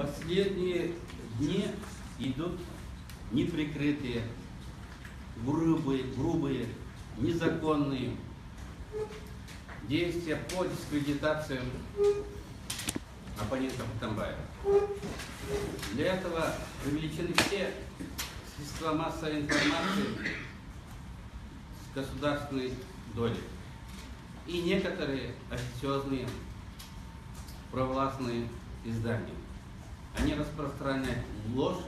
Последние дни идут неприкрытые, грубые, незаконные действия по дискредитации оппонентов Атамбаева. Для этого привлечены все средства массовой информации с государственной долей и некоторые официозные провластные издания. Они распространяют ложь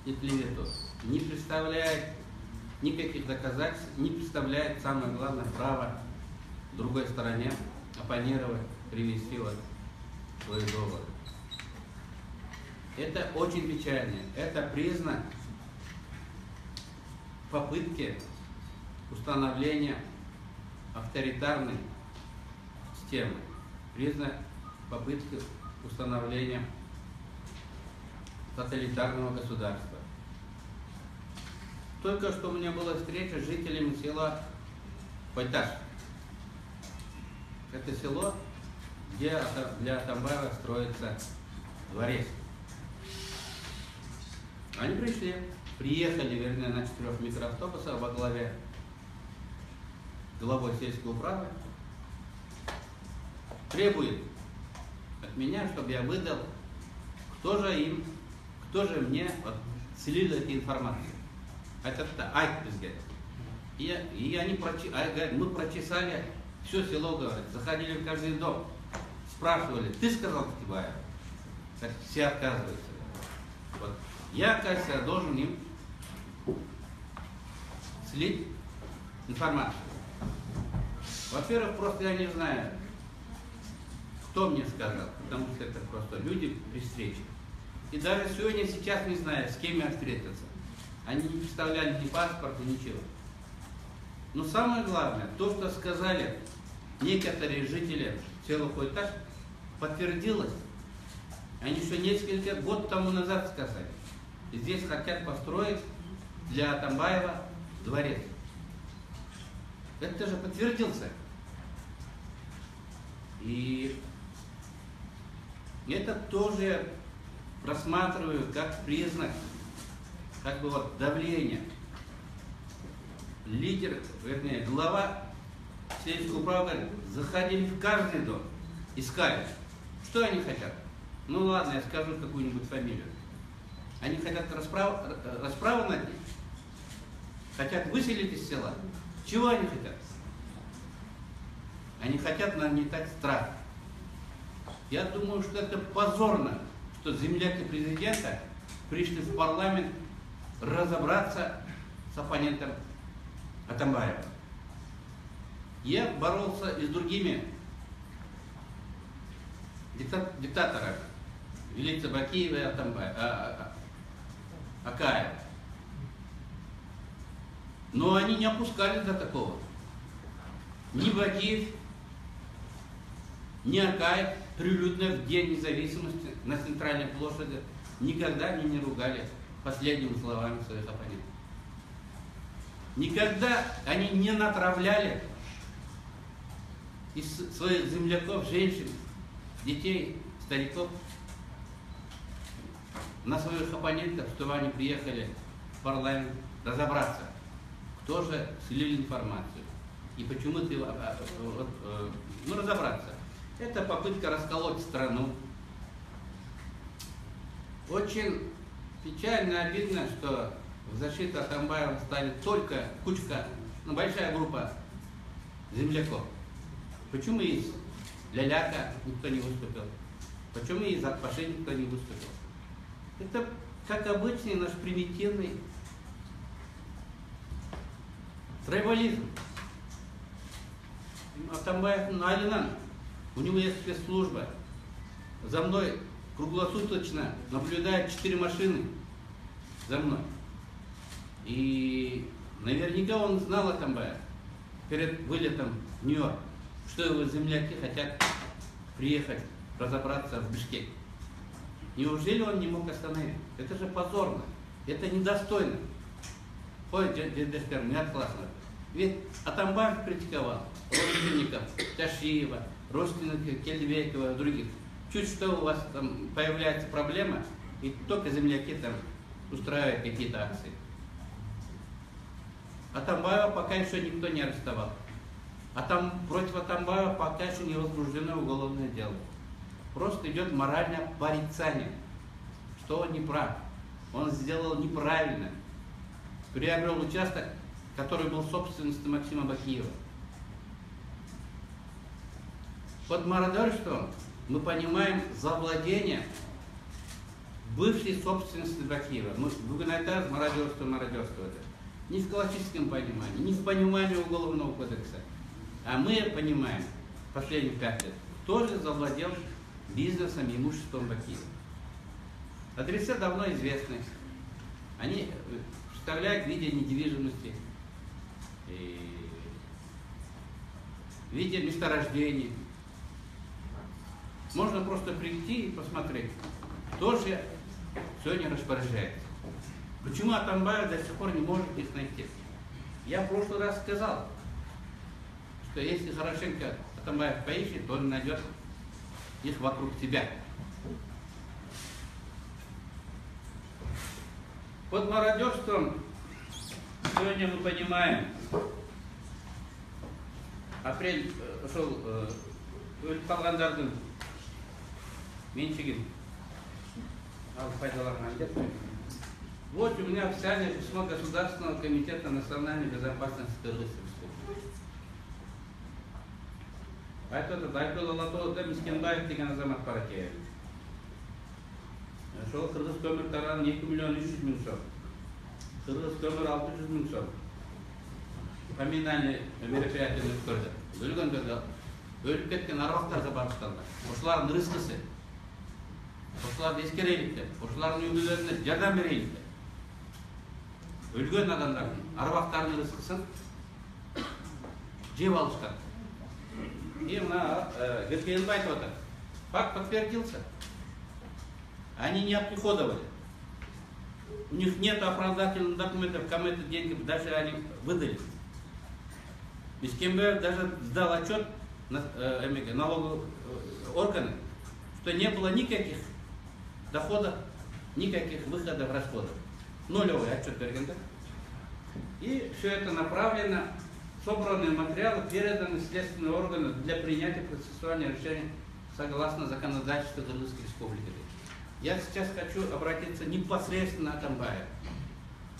и клевету, не представляют никаких доказательств, не представляют, самое главное, право другой стороне оппонировать, привести вот свой довод. Это очень печально. Это признак попытки установления авторитарной системы, признак попытки установления тоталитарного государства. Только что у меня была встреча с жителями села Пойташ. Это село, где для Атамбаева строится дворец. Они приехали, вернее, на 4 микроавтобусах во главе главой сельской управы, требует от меня, чтобы я выдал, кто же мне слил эту информацию. Это айт бізге. И они говорят, мы прочесали все село, говорят, заходили в каждый дом, спрашивали, ты сказал Катибаев? Все отказываются. Вот. Я, кажется, должен им слить информацию. Во-первых, просто я не знаю, кто мне сказал, потому что это просто люди при встрече. И даже сегодня, сейчас не знаю, с кем я встретиться. Они не представляли ни паспорта, ничего. Но самое главное, то, что сказали некоторые жители села Пойташ, подтвердилось. Они еще несколько год тому назад сказали. И здесь хотят построить для Атамбаева дворец. Это же подтвердился. И это тоже рассматриваю как признак, как бы вот давления. Лидер, вернее, глава сельской управы говорит, заходили в каждый дом, искали. Что они хотят? Ну ладно, я скажу какую-нибудь фамилию. Они хотят расправу над ним? Хотят выселить из села? Чего они хотят? Они хотят нагнетать страх. Я думаю, что это позорно, что земляки президента пришли в парламент разобраться с оппонентом Атамбаева. Я боролся и с другими диктаторами, Велица Бакиева и Акаева. Но они не опускались до такого. Ни Бакиев, ни Акаев прилюдно в День независимости на центральной площади никогда они не ругали последними словами своих оппонентов. Никогда они не натравляли из своих земляков, женщин, детей, стариков на своих оппонентов, чтобы они приехали в парламент разобраться, кто же слил информацию и почему ты, разобраться. Это попытка расколоть страну. Очень печально, обидно, что в защиту Атамбаева станет только кучка, большая группа земляков. Почему из Ляляка никто не выступил? Почему из Атпаши никто не выступил? Это, как обычный наш примитивный трайбализм. Атамбаев Алинан, у него есть спецслужба. За мной круглосуточно наблюдает 4 машины за мной. И наверняка он знал Атамбаев перед вылетом в Нью-Йорк, что его земляки хотят приехать разобраться в Бишкеке. Неужели он не мог остановить? Это же позорно, это недостойно. Ой, дедушка, не классно. Ведь Атамбаев критиковал родственников Ташиева, родственников Кельдвекова и других. чуть что у вас там появляется проблема, и только земляки там устраивают какие-то акции. Атамбаева пока еще никто не арестовал. А там против Атамбаева пока еще не возбуждено уголовное дело. Просто идет моральное порицание, что он не прав. Он сделал неправильно. Приобрел участок, который был собственностью Максима Бакиева. Под мародерством мы понимаем завладение бывшей собственности Бакиева. Мы это мародерство. Не в классическом понимании, не в понимании Уголовного кодекса. А мы понимаем, последних 5 лет, кто же завладел бизнесом и имуществом Бакиева. Адреса давно известны. Они представляют в виде недвижимости, в виде месторождений. Можно просто прийти и посмотреть, кто же сегодня распоряжается. Почему Атамбаев до сих пор не может их найти? Я в прошлый раз сказал, что если хорошенько Атамбаев поищет, то он найдет их вокруг себя. Под мародерством сегодня мы понимаем, апрель шел Павландардың меньшигин. Вот у меня официальное письмо Государственного комитета национальной безопасности Кыргызской республики. Айтады Айкөл Алатолыда Мискенбаев деген азамат бар екен. Шол Кыргыз көмір тараған 2 миллион 300 мың сом. Кыргыз көмір 600 мың сом. Поминальный мероприятие өткөрдү. Өлгөндөргө өлүп кеткен аруактарга багышталды. Ошолардын рызкысы. Ошоларды эскерелик деп, ошолардын үйлөрүнө жардам берелик деп. Өлгөн адамдардын аруактарынын рызкысын жеп алышкан. И мына Геркенов айтып атат. Факт подтвердился. Они не оприходовали. У них нет оправдательных документов, кому это деньги даже они выдали. Мискенбаев даже сдал отчет налоговые органы, что не было никаких доходов, никаких выходов, расходов. Нулевый отчет Бергенда. И все это направлено, собранные материалы переданы в следственные органы для принятия процессуальных решений согласно законодательству Кыргызской республики. Я сейчас хочу обратиться непосредственно к Атамбаеву.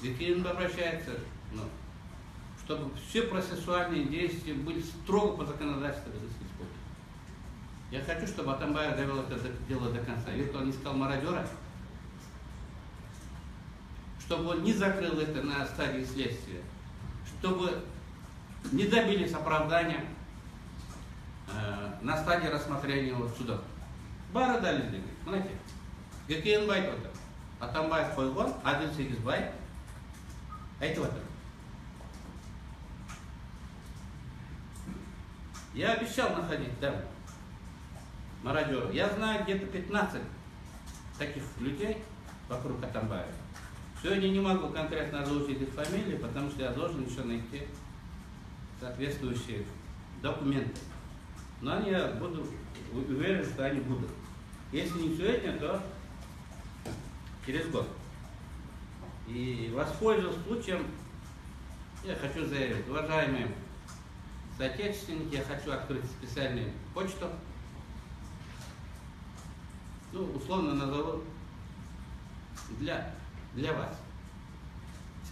Геркенов обращается, чтобы все процессуальные действия были строго по законодательству Кыргызской республики. Я хочу, чтобы Атамбаев довел это дело до конца. Если он искал мародера, чтобы он не закрыл это на стадии следствия, чтобы не добились оправдания на стадии рассмотрения суда. Бары дали деньги. Знаете, Геркенов айтып отыр. Атамбаев койгон, Адил Сегизбаев айтып отыр. Я обещал находить там мародеров. Я знаю где-то 15 таких людей вокруг Атамбаева. Сегодня не могу конкретно озвучить их фамилии, потому что я должен еще найти соответствующие документы. Но я буду уверен, что они будут. Если не сегодня, то через год. И воспользуясь случаем, я хочу заявить, уважаемые соотечественники, я хочу открыть специальную почту. Условно назову для вас.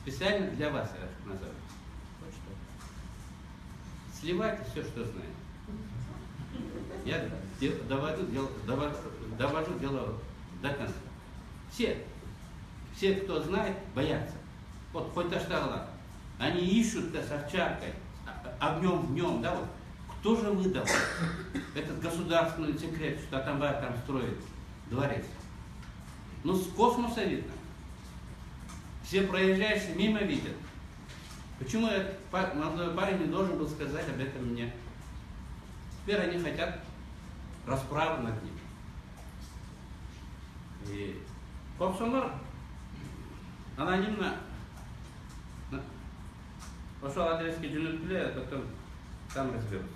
Специально для вас я назову. Почту. Сливайте все, что знаете. Я довожу дело до конца. Все, кто знает, боятся. Вот хоть Таштагла, они ищут с овчаркой, огнем в нем, да, вот. Кто же выдал этот государственный секрет, что Атамбаев там строит дворец? С космоса видно. Все проезжающие мимо видят. Почему этот молодой парень не должен был сказать об этом мне? Теперь они хотят расправы над ним. И Копсонор анонимно пошел адреске Джунутпле, а потом там разберутся.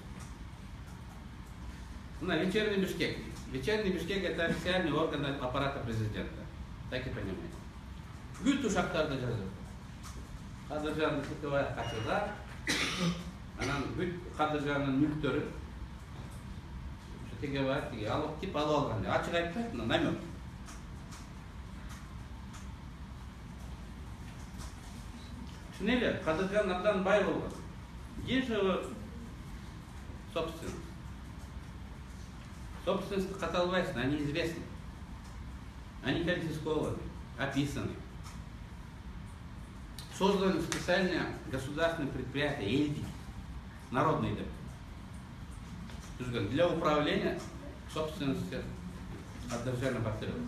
На вечерний Бишкек. Вечерний Бишкек — это официальный орган аппарата президента. Так и понимаете. Бүт ушақтарды жазып. Қадыржанның тіківай қашыға, анан бүт Қадыржанның мүліктері, теге бар, теге алып тип алып алған. Ашық айтпайды, намек. Шынелі, Қадыржан абдан бай болған. Где же его собственность? Собственность Каталвайсна, они известны. Они конфискованы, описаны. Созданы специальное государственное предприятие ЕЛДИ, народный деп. Для управления собственностью Кадыржана Батырова.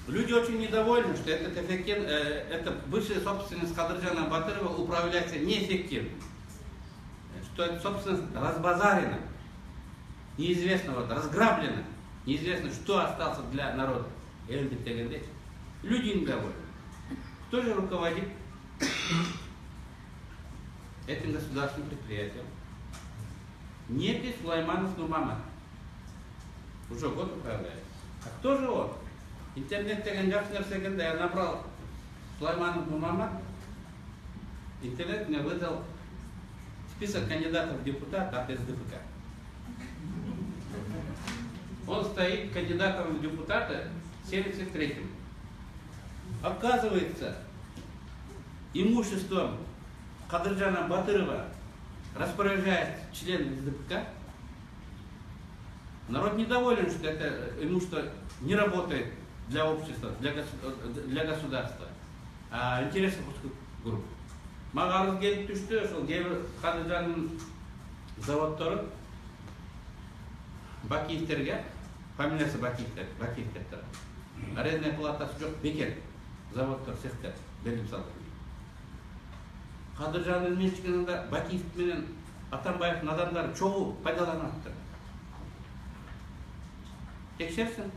Люди очень недовольны, что эта бывшая собственность Кадыржана Батырова управляется неэффективно. Что эта собственность разбазарена, неизвестно, разграблена, неизвестно, что осталось для народа. Люди недовольны. Кто же руководит этим государственным предприятием? Некий Сулайманов Нурмамат. Уже год управляет. А кто же он? Интернет я набрал Сулайманов Нурмамат. Интернет мне выдал список кандидатов в депутаты от СДПК. Он стоит кандидатом в депутаты 73-м. Оказывается, имуществом Кадыржана Батырова распоряжает член СДПК. Народ недоволен, что это имущество не работает для общества, для государства, а интересов групп. Мағарыз келіп түсті, сол кейбір Кадыржанның заводтары Бакиевтерге, фамилиясы Бакиевтер. Арендная платасы жоқ, бекер заводтар, цехтер беріліп салды. Кадыржанның меншігінде Бакиев менен Атамбаевтың адамдары чоғу пайдаланады. Тексерсін.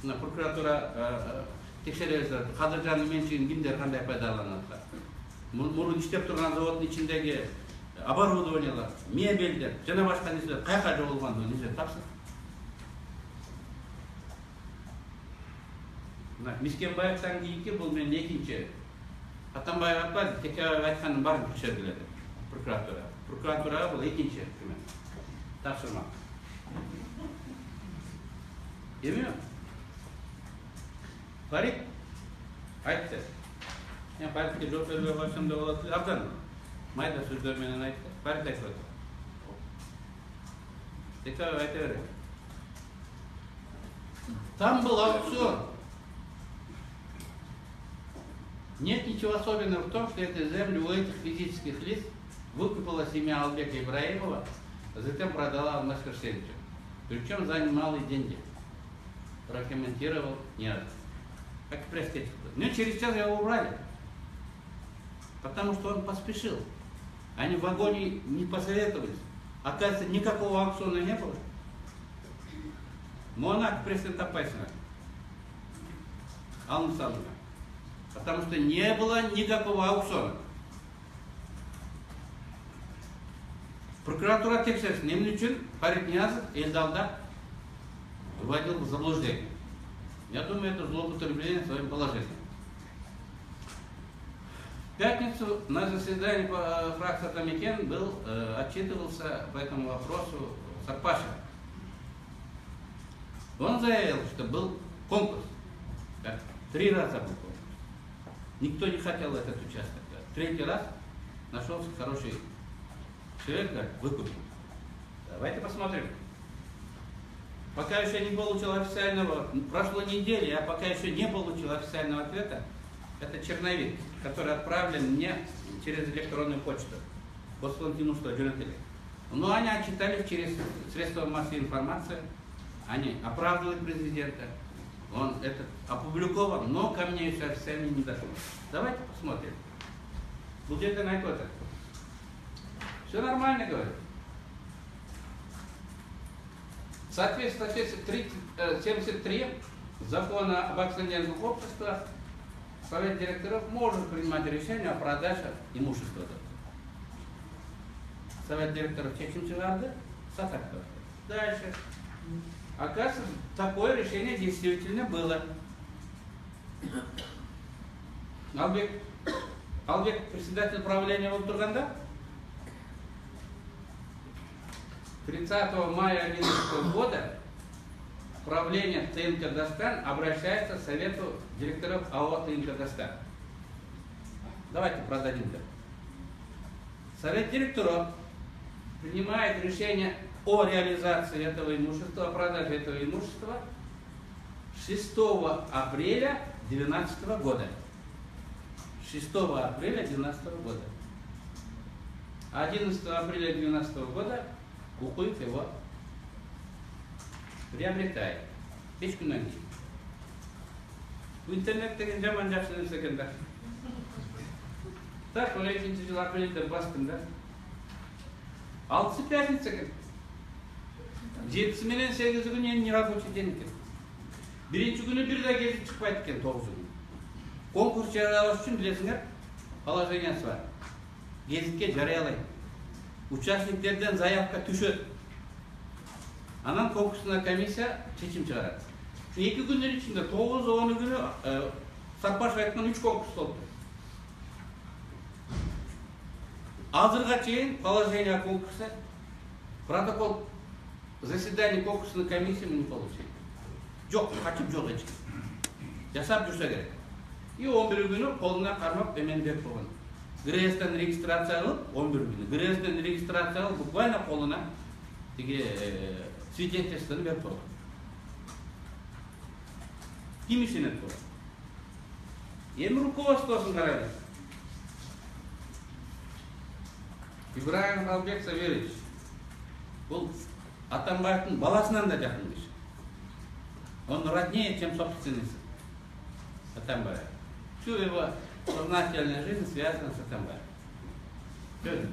Прокуратура тексереді, Кадыржанның меншігін кімдер қандай пайдаланады. Мұрын іштеп тұрған заводның ішіндегі оборудованиялар, мебельдер, жана башқа несілер қайқа жоғылған несілер тапсын. Мискенбаевтан кейінгі бұл мен екінші. Атамбаев атпады, Текебаев айтқанның барын тексергіледі прокуратура. Прокуратура бұл екінші тапсырма. Емеу? Фарид айтты. Мен Фаридке жоқ беруге қойсам да болады. Абдан майда сөздерменен айтты. Фарид айтып отыр. Текебаев айта береді. Там был аукцион. Нет ничего особенного в том, что эти земли у этих физических лиц выкупила семья Албека Ибраимова, а затем продала Алмаз-Херсевичу. Причем за немалые деньги. Прокомментировал не раз. Как и пресс-кетчик. Но через час его убрали. Потому что он поспешил. Они в вагоне не посоветовались. Оказывается, никакого аукциона не было. Монак президента Пайсина. Алмаз-Салмина. Потому что не было никакого аукциона. Прокуратура тексерсін. Немін үшін Фарид Ниязов Эльдалда вводил в заблуждение. Я думаю, это злоупотребление своим положением. В пятницу на заседании фракции Атамекен отчитывался по этому вопросу Сарпашев. Он заявил, что был конкурс. 3 раза был конкурс. Никто не хотел этот участок. 3-й раз нашелся хороший человек, говорит, выкупил. Давайте посмотрим. Пока еще не получил официального, прошло недели, я пока еще не получил официального ответа. Это черновик, который отправлен мне через электронную почту. Послан что журналисты. Но они отчитались через средства массовой информации. Они оправдывают президента. Он этот опубликован, но ко мне еще официально не дошел. Давайте посмотрим. Будет это на это. Все нормально, говорю. В соответствии с 73 закона об акционерных обществах, Совет директоров может принимать решение о продаже имущества. совет директоров чечим чыгарды, сатакты. Дальше. Оказывается, такое решение действительно было. Албек, председатель правления Волтурганда, 30 мая 2011 года правление ТНК Дастан обращается к Совету директоров АО ТНК Дастан. Давайте продадим-то. Совет директоров принимает решение о реализации этого имущества, о продаже этого имущества 6 апреля 2012 года. 6 апреля 2012 года. 11 апреля 2012 года Укуев его приобретает. 5 күннен кейін. В интернет деген жаман жақсы нәрсе екен да. Так, 12 жыл апрельде бастым да. 6 пятница екен. 7 менен 8 күні не рабочий день екен. Birinci günü bir de gezip çıkmaydı eкен 9 gün. Konkurs жариялаш үшін білесіңдер, положениесі бар. Gezipке жариялайды. Участниктерден заявка түшөт. Анан конкурсuna комиссия чечим чыгарат. Şu 2 günün içinde 9-10 günü Саппашев айткан 3 конкурс болду. Азырга чейин положение конкурса, протокол заседания конкурсной комиссии мы не получили. Жоқ, качып жоқ эч. Жасап жүрсө керек. И 11 күнү колуна кармап эмен берип койгон. ГРЭСтен регистрация алып 11 күнү. ГРЭСтен регистрация алып буквально колуна тиги свидетельствону берип койгон. Ким ишенет бул? Эми руководствосун карайлы. Ибраим Албек Саверович бул Атамбаевдин баласынан да жакын киши. Он роднее, чем собственность Атамбаева. Всю его сознательная жизнь связана с Атамбаевым.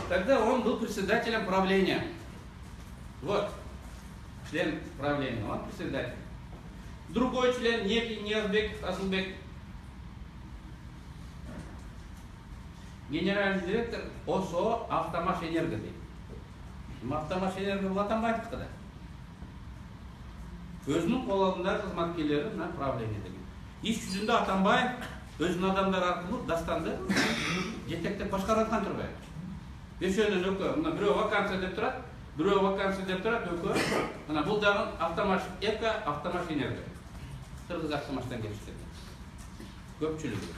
Тогда он был председателем правления. Вот, член правления, он председатель. Другой член, некий Ниязбеков Асылбек, генеральный директор ОСО «Автомаш-Энерго». «Автомаш-Энерго» был Атамбаев тогда. Өзінің қол алдындағы қызметкерлері мына правление деген. Иш жүзінде Атамбаев өзінің адамдар арқылы Дастанды жетектеп башқаратын тұрбай. Бешөнен өкө, мына біреу вакансия деп тұрады, біреу вакансия деп тұрады, өкө. Мына бұл дағын Автомаш-Эко, Автомаш-Энерго. Қырғыз Автомаштан келіштеді. Көпчілігі.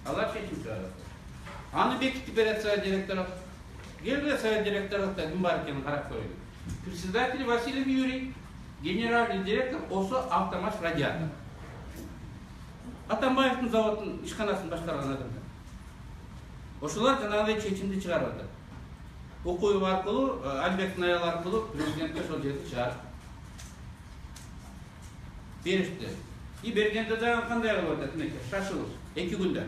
Алар шешім шығарады. Аны бекітіп береді совет директоров. Келді совет директоров та кім бар екенін қарап көреді. Председатель Васильев Юрий. Генеральный директор ОСО «Автомаш радиатор». Атамбаевдин заводдун ишканасын башкарган адамдар. Ошолар жанагындай чечимди чыгарып атат. Укуев аркылуу, Албектин аял аркылуу президентке ошол жерди чыгарып беришти. И бергенде дагы кандай кылып атат мынекей, шашылып 2 күндө.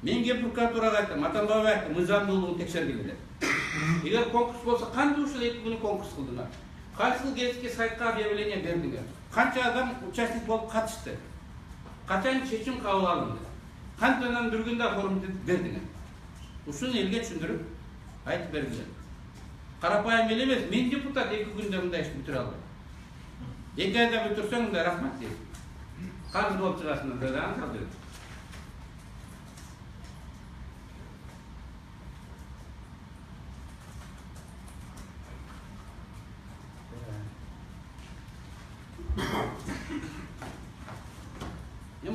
Мен келип прокуратурага айттым, Атамбаев айтты, мыйзамдуулугун текшергиле. Эгер конкурс болсо кантип ушул 2 күнү конкурс кылдыңар? Кайсы гезитке сайтка объявление бердиңер? Канча адам участник болуп катышты? Качан чечим кабыл алынды? Кантынан бир күндө форум бердиңер? Ушуну элге түшүндүрүп айтып бергиле. Карапайым эл эмес, мен депутат 2 күндө мындай иш бүтүрө албайм. 2 айда бүтүрсөң мындай рахмат дейт. Карыз болуп чыгасың деп аңсалды.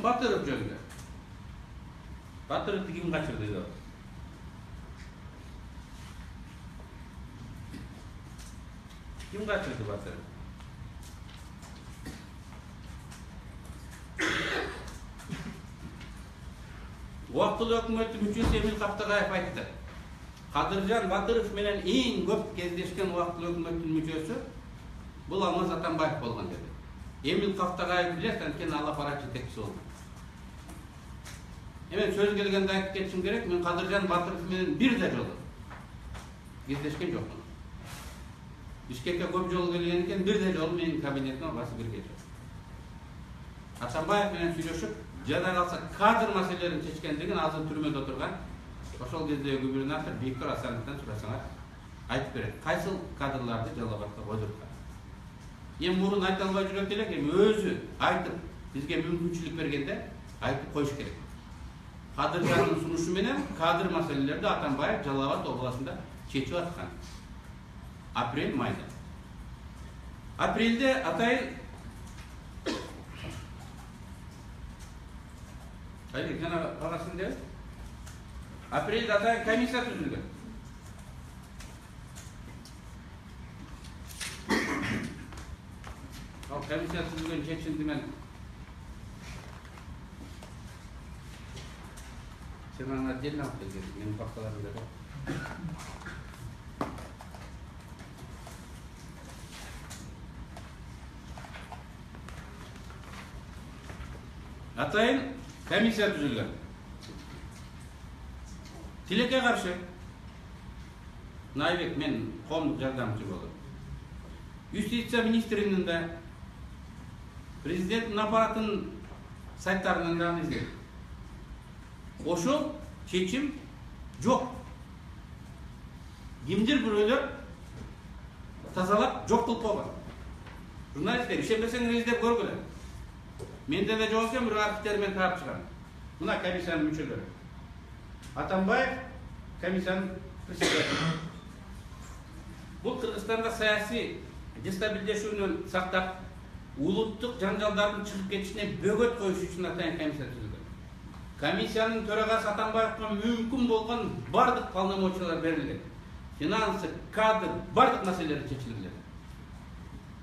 Батыров жөнүндө. Батыровду ким качырды деп. Ким качырды Батыров? Убактылуу өкмөттүн мүчөсү Эмил Каптагаев айтты. Кадыржан Батыров менен эң көп кездешкен убактылуу өкмөттүн мүчөсү бул Алмаз Атамбаев болгон деди. Эмил Каптагаев билет, анткени ал аппарат жетекчиси болду. Мен сөз келгенде айтып кетишим керек, мен Кадыржан Батыров менен бир да жолу кездешкен жокмун. Бишкекке көп жолу келген экен, бир да жолу менин кабинетиме басып кирген жок. Атамбаев менен сүйлөшүп, жана калса кадр маселелерин чечкендигин азыр түрмөдө отурган ошол кезде губернатор Бектур Асановдон сурасаңар айтып берет. Кайсыл кадрларды Жалал-Абадка койдурткан. Эми мурун айта албай жүрөт элек, эми өзү айтып, бизге мүмкүнчүлүк бергенде айтып коюш керек. Кадырлардын сунушу менен кадр маселелерди Атамбаев Жалал-Абад областында чечип аткан. Апрель-майда. Апрелде атайын жана багасын деп апрелде атайын комиссия түзүлгөн. Ал комиссия түзүлгөн чечимди мен сен аны отдельно алып келген, менин папкаларымда бар. Атайын комиссия түзүлгөн. Тилекке каршы Найбек мен коомдук жардамчы болуп. Юстиция министринин да президенттин аппаратынын сайттарынан да издеп. Ошол чечим жок. Кимдир бирөөлөр тазалап жок кылып койгон. Журналисттер ишенбесеңер издеп көргүлө. Менде де жооп берем, бир архивтермен таап чыгам. Мына комиссиянын мүчөлөрү. Атамбаев комиссиянын председателі. Бул Кыргызстанда саясий дестабилдешүүнү сактап, улуттук жаңжалдардын чыгып кетишине бөгөт коюш үчүн атайын комиссия түзүлгөн. Комиссиянын төрагасы Атамбаевга мүмкүн болгон бардык полномочиялар берилген. Финансы, кадр, бардык маселелер чечилген.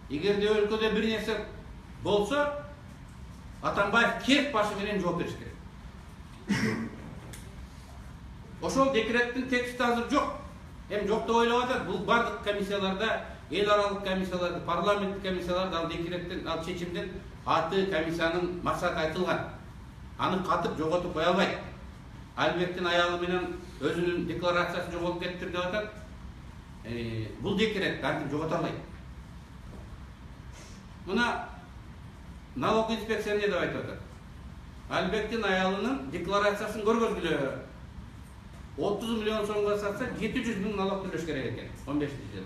Эгерде өлкөдө бир нерсе болсо, Атамбаев кек башы менен жооп бериш керек. Ошол декреттин тексти азыр жок. Эми жок деп ойлоп атат. Бул бардык комиссияларда, эл аралык комиссияларда, парламенттик комиссияларда ал декреттин, ал чечимдин аты, комиссиянын максаты айтылган. Аны катып жоготуп кое албайт. Албектин аялы менен өзүнүн декларациясы жоголуп кетти деп атат. Бул декрет антип жогото албайт. Мына налог инспекция не деп айтып атат? Албектин аялынын декларациясын көргөзгүлө. 30 миллион сомго сатса 700 миң налог төлөш керек экен 15-жылы.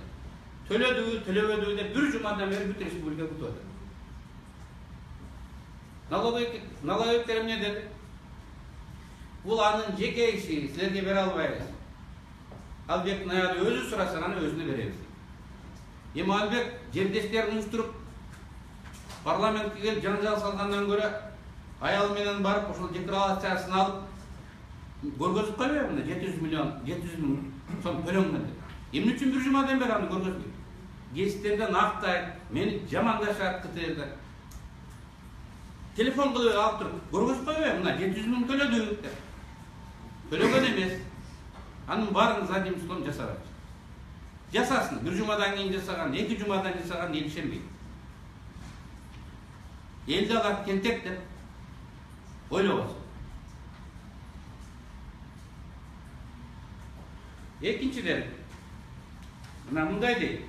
Төлөбөдү деп бир жумадан бери бүт республика күтүп атат. Налогтор эмне деди? Бул анын жеке иши, силерге бере албайбыз. Албектин аялы өзү сураса, аны өзүнө беребиз. Эми Албек жердештерин уюштуруп парламентке келип жаңжал салгандан көрө аял менен барып ошол декларациясын алып көргөзүп койбойбу мына 700 миң сом төлөнгөн деп. Эмне үчүн бир жумадан бери аны көргөзбөйт? Гезиттерден актайт, мени жамандашат КТРда. Телефон кылып алып туруп көргөзүп койбойбу мына 700 миң төлөдүк деп. Төлөгөн эмес. Анын баарын задним числом жасап. Жасасын, бир жумадан кийин жасаган, 2 жумадан жасаган эл ишенбейт. Элди алат тентек деп ойлобосун. Экинчиден, мына мындай дейт.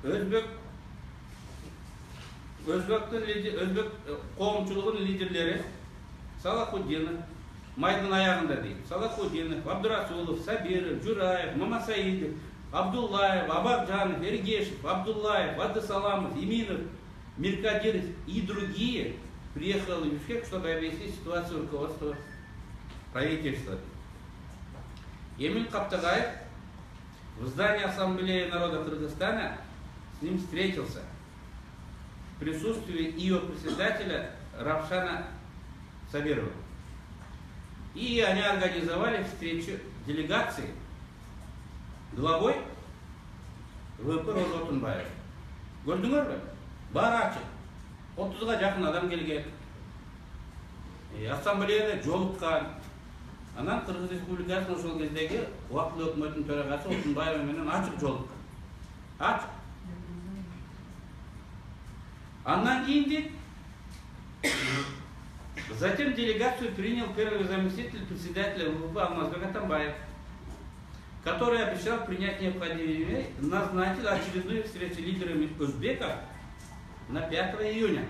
Өзбек коомчулугунун лидерлери Салахуддинов, майдын аягында дейт. Салахуддинов, Абдурасулов, Сабиров, Жураев, Мамасаидов, Абдуллаев, Абакжанов, Эргешев, Абдуллаев, Абдусаламов, Иминов, Миркадиров и другие приехали в Бишкек, чтобы объяснить ситуацию руководства правительства. Эмин Каптагаев в здании Ассамблеи народа Кыргызстана с ним встретился в присутствии ее председателя Равшана Сабирова. И они организовали встречу делегации главой ВП Роза Отунбаева. Көрдүңөрбү? Баары ачык. 30га жакын адам келген. Ассамблеяда жолуккан. Анан Кыргыз Республикасынын ошол кездеги убактылуу өкмөттүн төрагасы Отунбаева менен ачык жолуккан. Ачык. Андан кийин затем делегацию принял первый заместитель председателя ВВП Алмазбек Атамбаев, который обещал принять необходимые меры, назначил очередную встречу лидерами узбеков на 5 июня.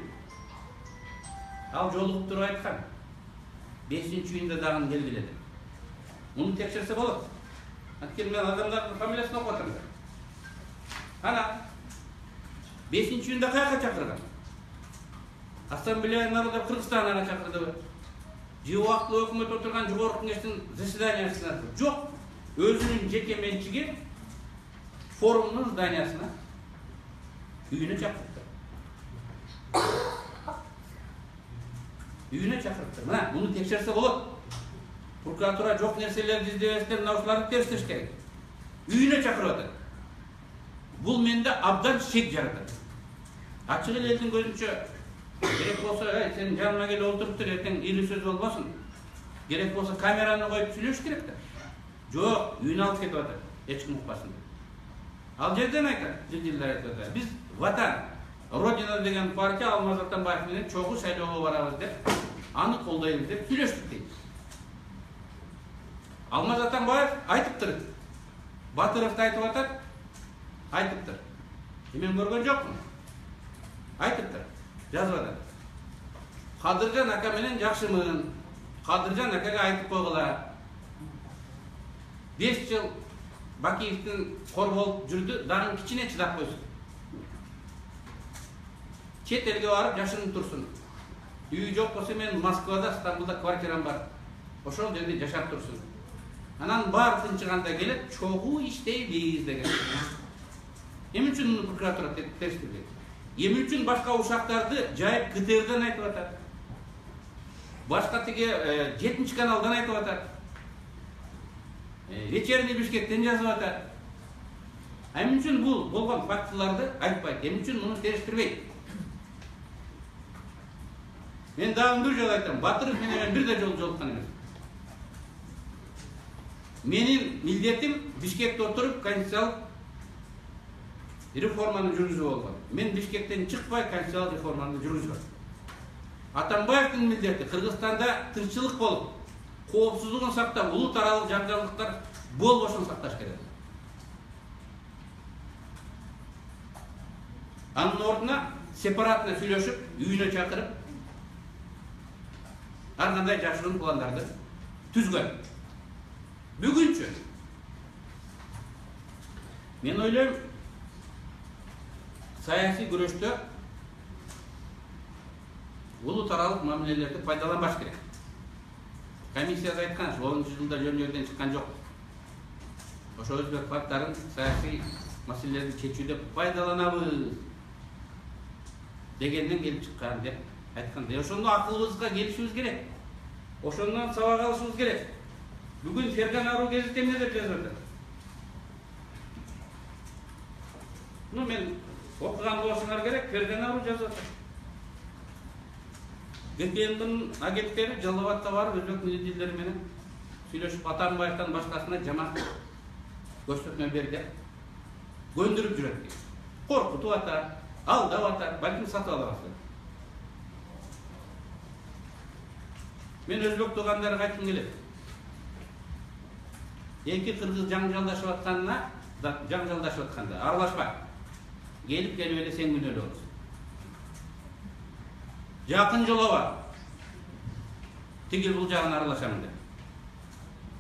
Ал жолугуп туруп айткан. 5-ci uyunda dağın gelgiledi. Bunu tekşirse olur. Hatta ben adamların familiyasını okudum. Ana 5-ci uyunda kayaka çakırgan. Ассамблея народов Кыргызстан'a çakırdı. Civaklı hükümet oturgan Жогорку Кеңештин заседаниясына жоқ. Өзүнүн жеке менчиги форумдун зданиясына үйүнө чакырды. Үйүнө чакырды. Мына муну текшерсе болот. Прокуратура жоқ нерселерди издебестен наушыларды терістеш керек. Үйүнө чакырып атат. Бул менде абдан шек жаратат. Ачык элдин көзүнчө керек болса, сен жаныма келіп отырып тұр, ертең ири сөз болмасын. Керек болса, камераны қойып сөйлеш керек та. Жоқ, үйін алып кетіп жатыр, ешкім ұқпасын. Ал жерден айтады, жылдар айтады. Біз Ватан, Родина деген партия Алмаз Атамбаевпен чогуу шайлоого барабыз деп, аны колдойбуз деп сүйлөштүк дейт. Алмаз Атамбаев айтыптыр. Батыровду айтып атат, айтыптыр. Мен көргөн жокмун. Айтыптыр. Жазып атат. Кадыржан ака менен жакшымын. Кадыржан акага айтып койгула. 5 жыл Бакиевдин кор болуп жүрдү, дагы кичине чыдап койсун. Чет элге барып жашынып турсун. Үйү жок болсо мен Москвада, Стамбулда квартирам бар. Ошол жерде жашап турсун. Анан баары тынчыганда келип, чогуу иштейбиз деген. Эмне үчүн муну прокуратура териштирди? Эмне үчүн башка ушактарды жайып КТРден айтып атат? Башка тиги 7-чи каналдан айтып атат. Вечерний Бишкектен жазып атат. Эмне үчүн бул болгон фактыларды айтпайт? Эмне үчүн муну териштирбейт? Мен дагы бир жолу айтам, Батыров менен бирде жолуккан эмес. Менин милдетим Бишкекте отуруп конституциялык реформаны жүргүзүү болгон. Мен Бишкектен чыкпай конституциялык реформаны жүргүзгөм. Атамбаевдин милдети Кыргызстанда тынччылык болуп, коопсуздугун сактап, улут аралык жаңжалдыктар болбошун сакташ керек. Анын ордуна сепаратно сүйлөшүп, үйүнө чакырып, ар кандай жашыруун пландарды түзгөн. Бүгүнчө мен ойлойм, саясий күрөштө улут аралык мамилелерди пайдаланбаш керек. Комиссияда айткан, 10-жылда жөн-жөрдөн чыккан жок. Ошо өзбек факттарын саясий маселелерди чечүүдө пайдаланабыз дегенден келип чыккан деп айткан. Ошондо акылыбызга келишибиз керек. Ошондон сабак алышыбыз керек. Бүгүн Ферган Ару гезит эмне деп жазып атат? Мен окуган болсоңор керек, Ферган Ару жазып атат. ГПНдин агенттери Жалал Абадка барып өзбек милдетчилери менен сүйлөшүп, Атамбаевден башкасына жаман көрсөтмө берди. Көндүрүп жүрөт. Коркутуп атат, алдап атат, балким сатып ала баштады. Мен өзбек туугандарга айткым келет. Эки кыргыз жаңжалдашып атканда аралашпа. Келип эле сен күнөөлүү болосуң. Жакын жолоба. Тигил бул жагын аралашамын деп.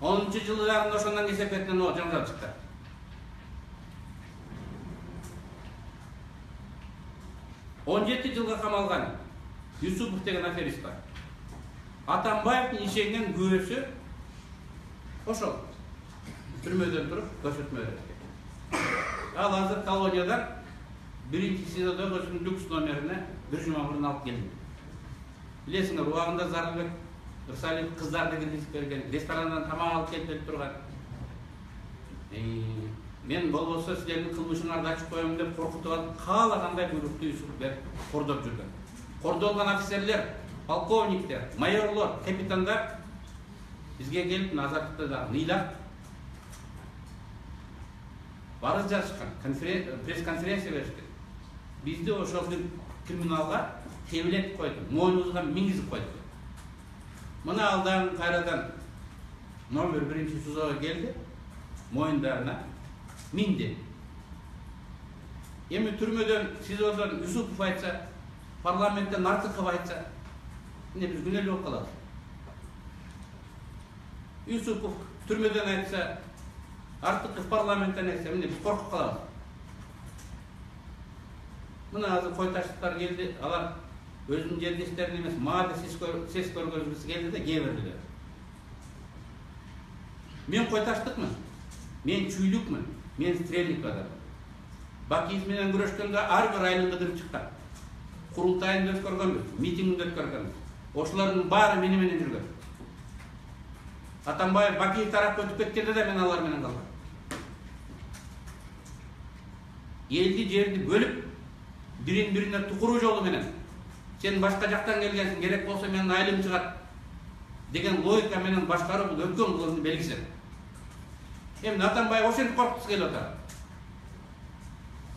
10-жылдын ошондон кесепеттен жаңжал чыкты. Он 17 жылга камалган Юсупов деген аферист бар. Атамбаевдин ишенген күбөсү ошол. Түрмөдөн туруп көрсөтмө берет. Ал азыр колониядан 1-синода өзүнүн люкс номерине бир жума мурун алып келди. Билесиңер, убагында Зарылбек Рысалиев кыздарды киргизип берген, ресторандан тамак алып келип турган. Мен болбосо силердин кылмышыңарды ачып коем деп коркутуп алып, каалагандай буйрукту Юсупов берип кордоп жүргөн. Кордолгон офицерлер, полковниктер, майорлор, капитандар бизге келип назараттыкта да ыйлап барыз жазышкан, пресс-конференция беришкен. Бизди ошол криминалга тебилетип койду, мойнубузга мингизип койду. Мына алдан кайрадан номер 1-чи СУЗОго келди, мойундарына минди. Эми түрмөдөн, СИЗОдон Юсупов айтса, парламенттен Артыков айтса, эмне биз күнөөлүү болуп калабыз. Юсупов түрмеден айтса, Артықов парламенттен айтса, міне біз қорқып қаламыз. Мына азы қойташтықтар келді, алар өзінің жерлестерін емес, мағады сес көргізгісі келді де кебірді. Мен қойташтықмын, мен чүйлікмін, мен стрельник адамым. Бакизменен күрескенде әрбір айлығы кіріп шыққан. Құрылтайында өткөргенбіз, митингінде өткөргенбіз. Осылардың бары меніменен жүрген. Атамбаев Бакиев тарапқа өтіп кеткенде де мен аларменен қалған. Елді жерді бөліп, бірін-біріне тұқыру жолы менен. Сен башқа жақтан келгенсің, керек болса менің айлым шығар. Деген логика менен башқару бұл өткен ғылымның белгісі. Енді Атамбаев осыны қорқытысы келіп отыр.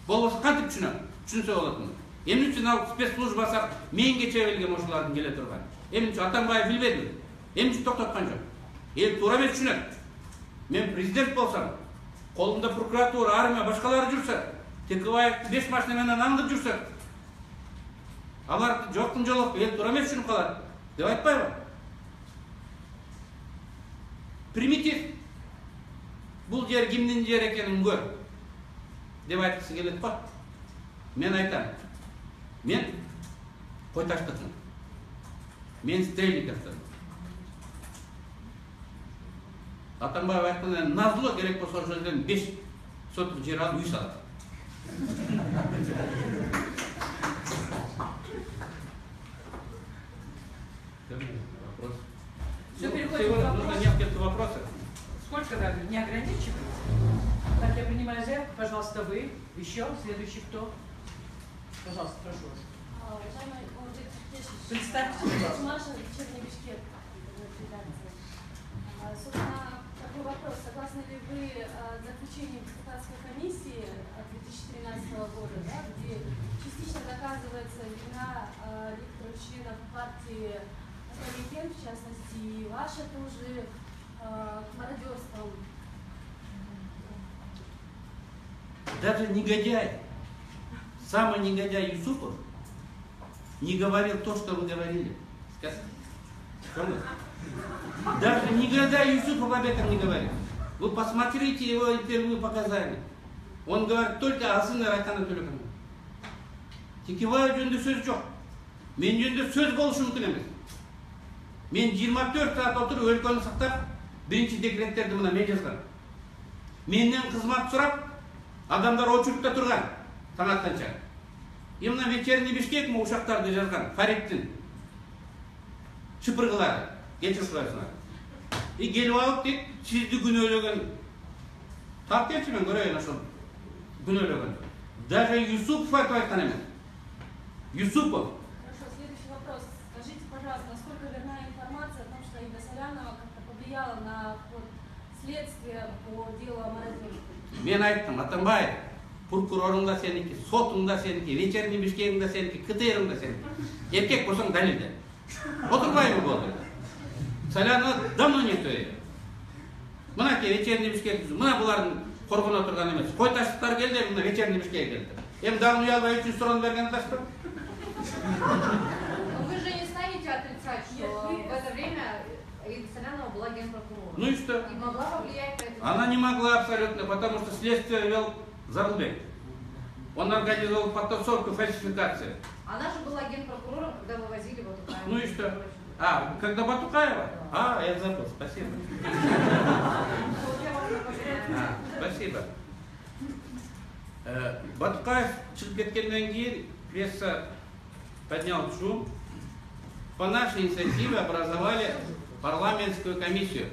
Болмаса қантып түсінсе болатын. Емін үшін алып спецслужбасы мен кече белген ошылардың келе тұрған. Емін үшін Атамбаев білбеді. Емін үшін тоқтатқан жоқ. Ел тура бет түсінеді. Мен президент болсам, қолымда прокуратура, армия, башқалары жүрсе, Текебаевты 5 машинамен аңдып жүрсе, алар жоқтың жолық, ел тура бет түсініп қалады. Деп айтпай ба? Примитив. Бұл жер кімнің жер екенін көр. Деп айтқысы келеді қой. Мен айтам. Мен қойташтықпын. Мен стрельниковтымын. Атамбаев айтқанда назлы керек болса жерден 5 соттық жер алып үй салады. Все переходит к вопросу. Несколько вопросов. Сколько надо? Не ограничивать? Так, я принимаю заявку. Пожалуйста, вы. Еще. Следующий кто? Пожалуйста, прошу вас. Представьте, пожалуйста. Маша, вечерний Бишкек. Собственно, такой вопрос. Согласны ли вы заключением депутатской комиссии 2013 года, да, где частично доказывается вина некоторых членов партии Комитет, в частности, и ваша тоже, мародерством? Даже негодяй, самый негодяй Юсупов не говорил то, что вы говорили. Даже негодяй Юсупов об этом не говорит. Вы посмотрите его интервью, показания. Он говорит только о сыне Райтана Төлөкөне. Текебаев жөнінде сөз жоқ. Мен жөнінде сөз болушы мүмкін емес. Мен 24 saat отырып өлкені сақтап, бірінші декреттерді мына мен жазған. Менен қызмат сұрап, адамдар очередьте тұрған таңаттанша. Мына вечерний Бишкек ушақтарды жазған Фаридтің шыпырғылары кешірсілерсін. И келіп алып тек сізді күн өлеген. Тап келші мен көрейін ашыл күн өлеген. Даже Юсупов айтқан емес. Юсупов. Хорошо, следующий вопрос. Скажите, пожалуйста, насколько верна информация о том, что Ида Солянова как-то повлияла на ход следствия по делу о мародерстве? Мен айттым, Атамбаев, прокурорың да сенікі, сотың да сенікі, вечерний Бишкегің да сенікі, КТРің да сенікі. Еркек болсаң дәлелде. Отырбай бұл болды. Солянова давно не той. Мына ке вечерний Бишкек, мына бұлардың қорғын отырған емес. Қойташтықтар келді, мына вечерний Бишкек келді. Давно ұялбай үшін сұрын берген таштым. Вы же не станете отрицать, что в это время Ида Солянова была генпрокурором. Ну и что? И могла повлиять на это. Она не могла абсолютно, потому что следствие вел Зарубек. Он организовал подтасовку, фальсификацию. Она же была генпрокурором, когда вывозили Батукаева. Ну и что? А, когда Батукаева? А, я забыл, спасибо. Спасибо. Батукаев шығып кеткеннен кейін пресса поднял шум. По нашей инициативе образовали парламентскую комиссию.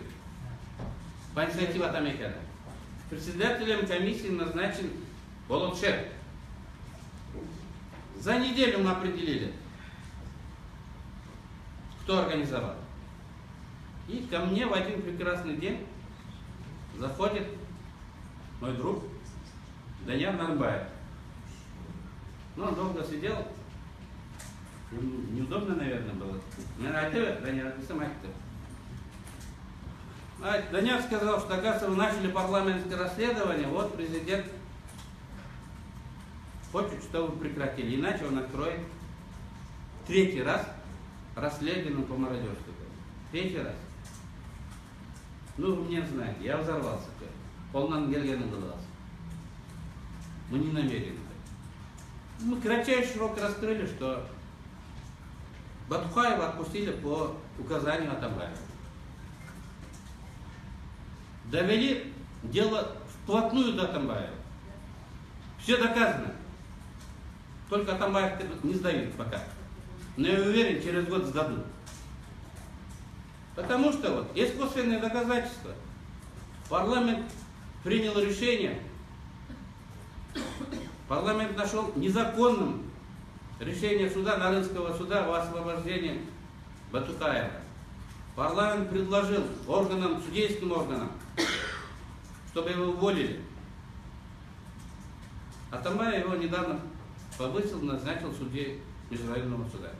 По инициативе Атамекена. Председателем комиссии назначен Болотшев. За неделю мы определили, кто организовал. И ко мне в один прекрасный день заходит мой друг Данияр Нарымбаев. Ну, он долго сидел, неудобно, наверное, было. Мне нравится, Данияр, ты сам Данияр сказал, что, оказывается, вы начали парламентское расследование, вот президент хочет, чтобы вы прекратили, иначе он откроет 3-й раз расследование по мародерству. 3-й раз. Ну, вы меня знаете, я взорвался. Полнан Гергена додался. Мы не намерены. Мы кратчайший срок раскрыли, что Батукаева отпустили по указанию Атамбаева. Довели дело вплотную до Атамбаева. Все доказано. Только Атамбаев не сдают пока. Но я уверен, через год сдадут. Потому что вот есть косвенные доказательства. Парламент принял решение. Парламент нашел незаконным решение суда, Нарынского суда, о освобождении Батукаева. Парламент предложил органам, судейским органам, чтобы его уволили. Атамбаев его недавно повысил, назначил судьей Международного суда.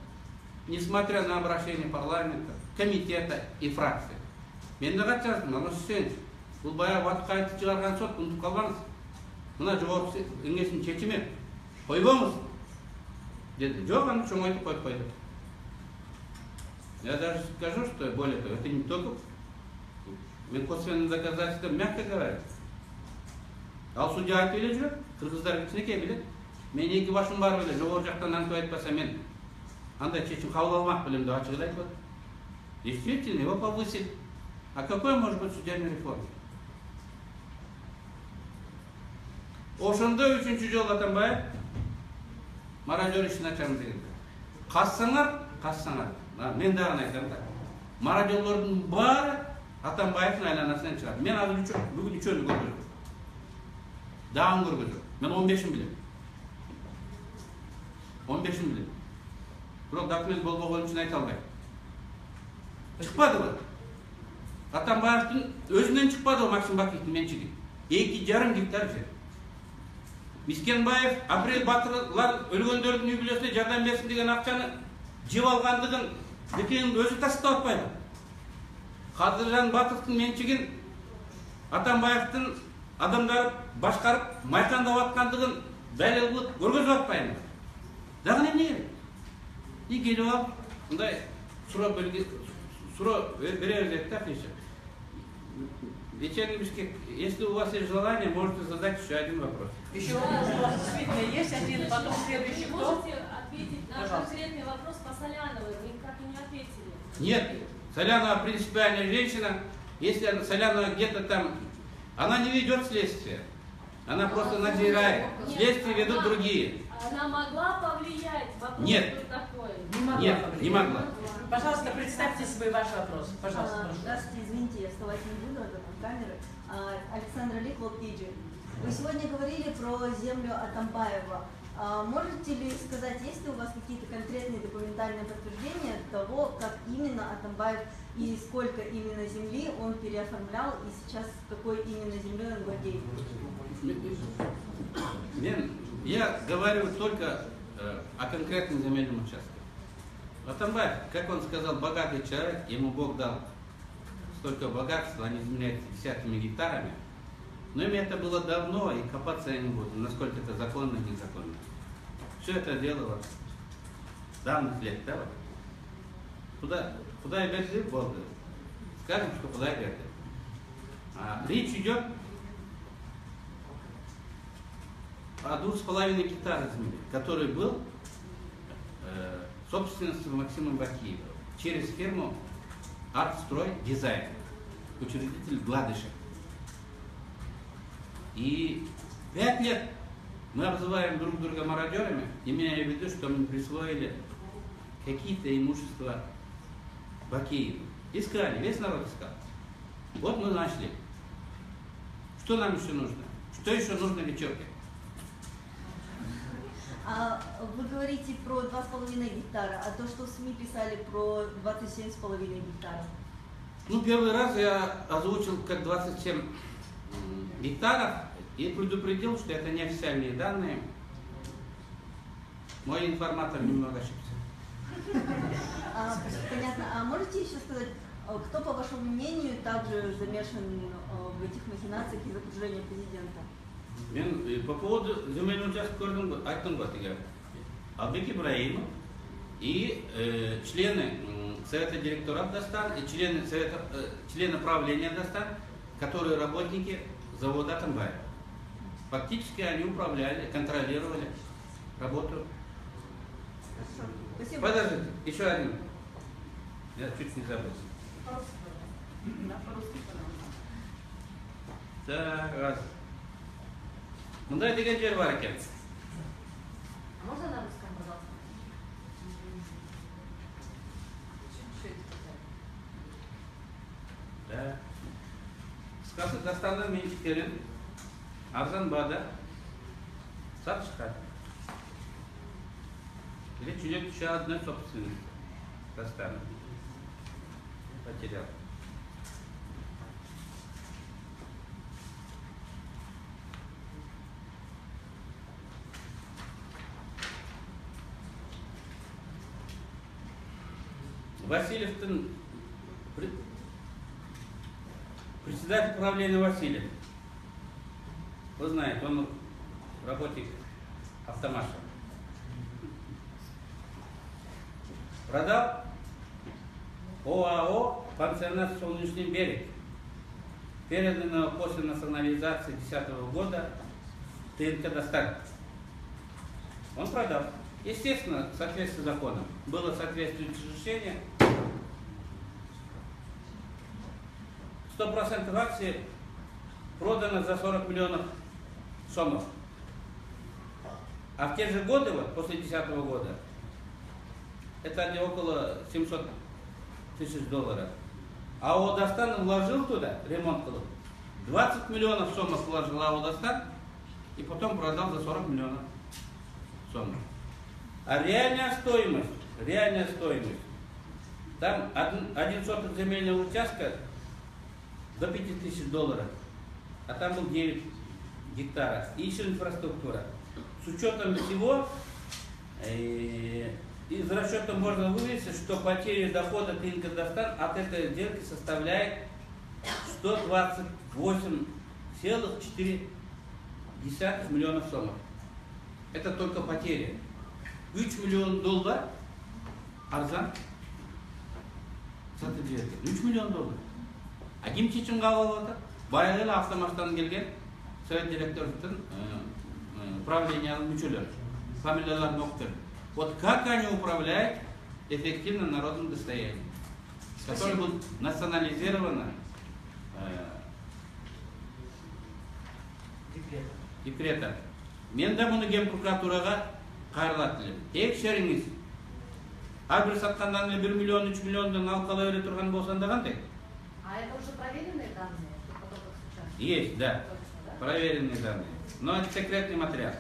Несмотря на обращение парламента, комитета и фракции. Мен неге жаздым, ана сен, бұл баяғы Батукаевты шығарған сот, ұмытып қалмаңыз. Мына жоғарғы кеңестің шешімі қойбаңыз деді. Жоқ, аны шоңайтып қойып қойды. Я даже скажу, что более того, это не только мен косвенные доказательства, мягко говоря. Ал судья айтып еле жүреді, қырғыздар кішінекей біледі. Мен екі башым бар біле, жоғарғы жақтан аңтып айтпаса мен андай шешім қабыл алмақ білем деп ашық айтып отыр. Действительно, его повысили. А какой может быть судебная реформа? Ошондо 3-ші жол Атамбаев мародер ишин ачамыз деген. Кассаңар, мен дагы айтам да. Мародерлордун баары Атамбаевдин айланасынан чыгат. Мен азыр бүгүн 3-ünü көргөзөм. Дагы көргөзөм. Мен 15-ин билем. 15-ин билем. Бирок документ болбогон үчүн айта албайм. Чыкпады го. Атамбаевдин өзүнөн чыкпады Максим Бакиевдин менчиги. 2,5 гектар жер. Мискенбаев Апрель батырлар өлгөндөрдүн үй бүлөсүнө жардам берсин деген акчаны жеп алгандыгын бекенин өзү тастап атпайбы. Кадыржан Батыровдун менчигин Атамбаевдин адамдары башкарып майкандап аткандыгын далил кылып көргөзүп атпайбы. Дагы эмне керек? И келип алып мындай суроо беребиз деп тапчы. Вечерний Бишкек, если у вас есть желание, можете задать еще один вопрос. Еще у вас действительно есть один, потом следующий кто? Можете ответить на конкретный вопрос по Соляновой, вы как и не ответили. Нет, Солянова принципиальная женщина, если Солянова где-то там, она не ведет следствие, она просто надзирает, следствие ведут другие. Она могла повлиять, вопрос Нет. такой. Нет, не могла. Пожалуйста, представьте свой ваш вопрос. Пожалуйста, прошу. Здравствуйте, извините, я вставать не буду, это камеры. Александра Лик, Лопиджи. Вы сегодня говорили про землю Атамбаева. Можете ли сказать, есть ли у вас какие-то конкретные документальные подтверждения того, как именно Атамбаев и сколько именно земли он переоформлял, и сейчас какой именно землей он владеет? Я говорю только о конкретном земельном участке. Атамбаев, как он сказал, богатый человек, ему Бог дал столько богатства, они изменяются десятками гектарами. Но им это было давно, и копаться я не буду, насколько это законно и незаконно. Все это дело давних лет, да? Куда я беру, Бог дает. Скажем, что куда я беру. Речь идет о 2,5 гектара земли, который был собственностью Максима Бакиева через фирму «Артстрой Дизайн», учредитель Гладышев. И 5 лет мы обзываем друг друга мародерами, имея в виду, что мы присвоили какие-то имущества Бакиеву. Искали, весь народ искал. Вот мы нашли. Что нам еще нужно? Что еще нужно Вечерке? Вы говорите про 2,5 гектара, а то, что в СМИ писали про 27,5 гектаров? Ну, первый раз я озвучил как 27 гектаров и предупредил, что это неофициальные данные. Мой информатор немного ошибся. Понятно. А можете еще сказать, кто, по вашему мнению, также замешан в этих махинациях из окружения президента? По поводу земельного участка айттым го тиги. Албек Ибраимов и члены Совета директоров Дастан, и члены правления Дастан, которые работники завода Атамбаев. Фактически они управляли, контролировали работу. Спасибо. Подождите, еще один. Я чуть не забыл. Так, раз. Мындай деген жер бар екен. А можно на русском, пожалуйста? Да. Қысқасы Дастанның меншіктерін арзан бағада сатып шығады. Речь идет еще о одной собственности Дастана. Потерял. Васильевтың председатель правления Васильев. Вы знаете, он работник Автомаша. Продал ОАО «Пансионат Солнечный берег», переданного после национализации 2010 года ТНК «Дастан». Он продал. Естественно, в соответствии с законом. Было соответствующее решение. 100% акций продано за 40 миллионов сомов. А в те же годы, вот, после 2010 года, это около 700 тысяч долларов. А АО «Дастан» вложил туда, ремонт был. 20 миллионов сомов вложил АО «Дастан» и потом продал за 40 миллионов сомов. А реальная стоимость, там один соток земельного участка до 5000 долларов, а там был 9 гектаров. И еще инфраструктура. С учетом всего, из расчета можно вывести, что потеря дохода ТНК «Дастан» от этой сделки составляет 128,4 миллионов сомов. Это только потери. 3 миллион доллар арзан сатып жіберген. 3 миллион доллар. А ким шешім қабыл отыр? Баяғы Автомаштан келген совет директорлықтың правлениялық мүшелері. Фамилияларын оқып берді. Вот как они управляют эффективно народным достоянием, которое будет национализировано декретом. Мен де мұны Генпрокуратураға қайырлат тілем. Тексеріңіз. Әрбір сатқандан 1 миллион, 3 миллиондан алқалай өре тұрған болсан да қандай? А это уже проверенные данные? Есть, да. Проверенные данные. Но это секретный материал.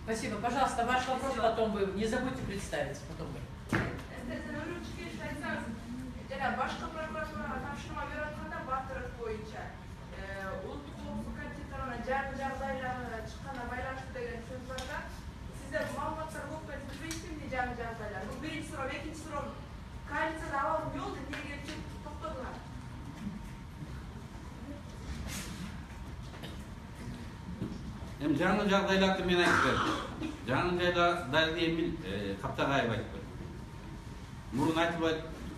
Спасибо. Пожалуйста, ваш вопрос потом вы не забудьте представиться. Потом вы. Башка прокуратура тапшырма беріп жатқанда Батыров бойынша ұлттық қауіпсіздік комитеттеріне жарты жағдайлары шыққанына байланысты деген сөз бар да, сіздер мағлұматтар болып білмейсіздер ме жаңа жағдайлар? Бұл бірінші сұрау, екінші сұрау, коалицияда авал не болды, неге тоқтадыңар? Жаңа жағдайларды мен айтып бердім. Жаңа жағдайларды Эмил Қаптағаев айтып берді. Бұрын айтып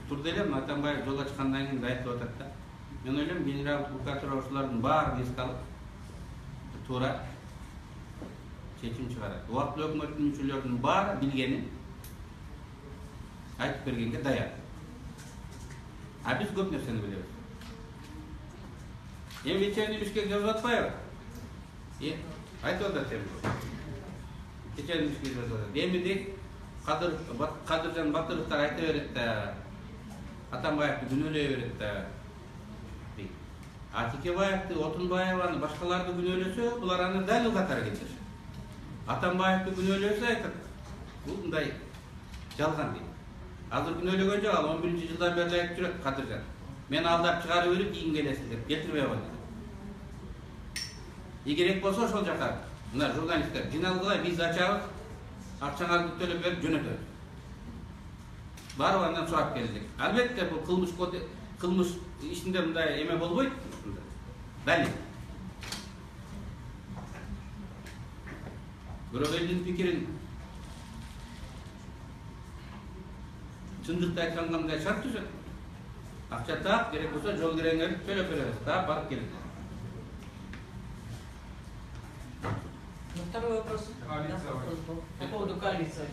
тұрды елем, Атамбаев жолға шыққаннан кейін айтып отырды да. Мен ойлаймын, генерал прокуратура осылардың барын еске алып, тура шешім шығарады. Уақытлы өкіметтің мүшелерінің бары білгенін айтып бергенге даяр. А біз көп нәрсені білеміз. Вечерний Бишкек жазып жатпайбы? Айтып отыр темір. Вечерний Бишкек жазып жатыр. Демидек Қадыржан Батыровтар айта береді, Атамбаевты күнөлей береді. Атекебаевты, Отынбаеваны, башқаларды күнөлесе, бұлар аны дәл қатар кетер. Атамбаевты күнөлесе айтады, бұл мындай жалған дейді. Азыр күнөлеген жоқ, ал 11 жылдан бері айтып жүреді Қадыржан. Мен алдап шығарып беріп, кейін келесің деп келтірмей қойды. Егерек болса ошол жаққа, мына журналисттер жиналғылай, біз ашабыз, ақшаңарды төлеп беріп жөнөтөбүз. Барып андан сурап келдик. Албетте бул кылмыш ишинде мындай эме болбойт. Дали. Бирок элдин пикирин Чындыкты айтқанда шарт түзет. Ақша тап, керек болса жол кереңдерді төлеп береміз. Тап, барып келеді. Ну, второй вопрос. Коалиция. Вопрос был по поводу коалиции.